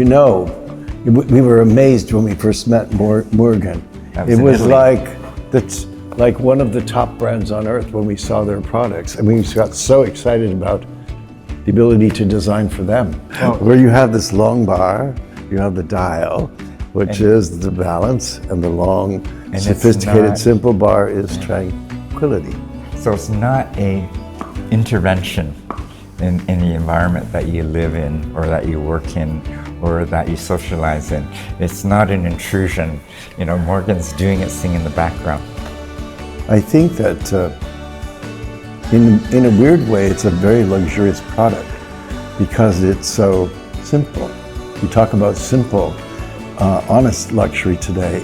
you know, we were amazed when we first met Moorgen. It was like one of the top brands on earth when we saw their products. And we got so excited about the ability to design for them. Where you have this long bar, you have the dial, which is the balance, and the long, sophisticated, simple bar is tranquility. So it's not a intervention in the environment that you live in, or that you work in, or that you socialize in. It's not an intrusion. You know, Moorgen's doing its thing in the background. I think that in a weird way, it's a very luxurious product because it's so simple. You talk about simple, honest luxury today.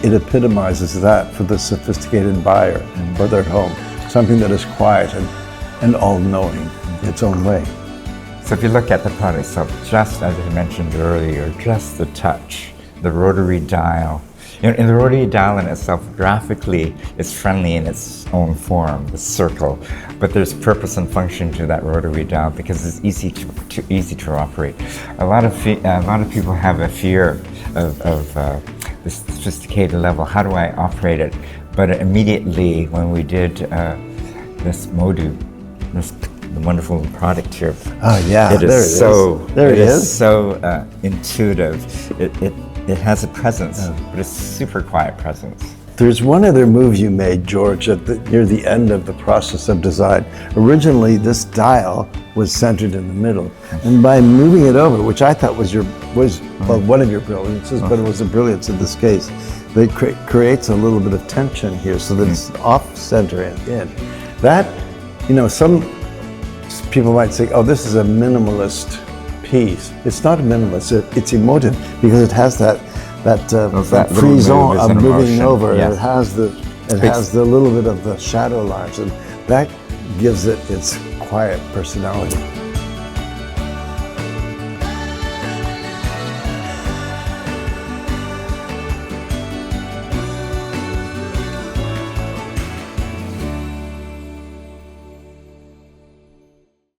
It epitomizes that for the sophisticated buyer for their home. Something that is quiet and all-knowing in its own way. So if you look at the product itself, just as I mentioned earlier, just the touch, the rotary dial. You know, and the rotary dial in itself, graphically, is friendly in its own form, the circle. But there's purpose and function to that rotary dial because it's easy to operate. A lot of people have a fear of this sophisticated level. How do I operate it? But immediately when we did this MODO, this wonderful product here. Oh yeah, it is so intuitive. It has a presence, but it's super quiet presence. There's one other move you made, George, near the end of the process of design. Originally, this dial was centered in the middle, and by moving it over, which I thought was one of your brilliances, but it was a brilliance in this case, it creates a little bit of tension here, so that it's off center and in. That, you know, some people might say, "Oh, this is a minimalist piece." It's not a minimalist. It's emotive because it has that frisson of moving over. Yes. It has the little bit of the shadow lines, and that gives it its quiet personality.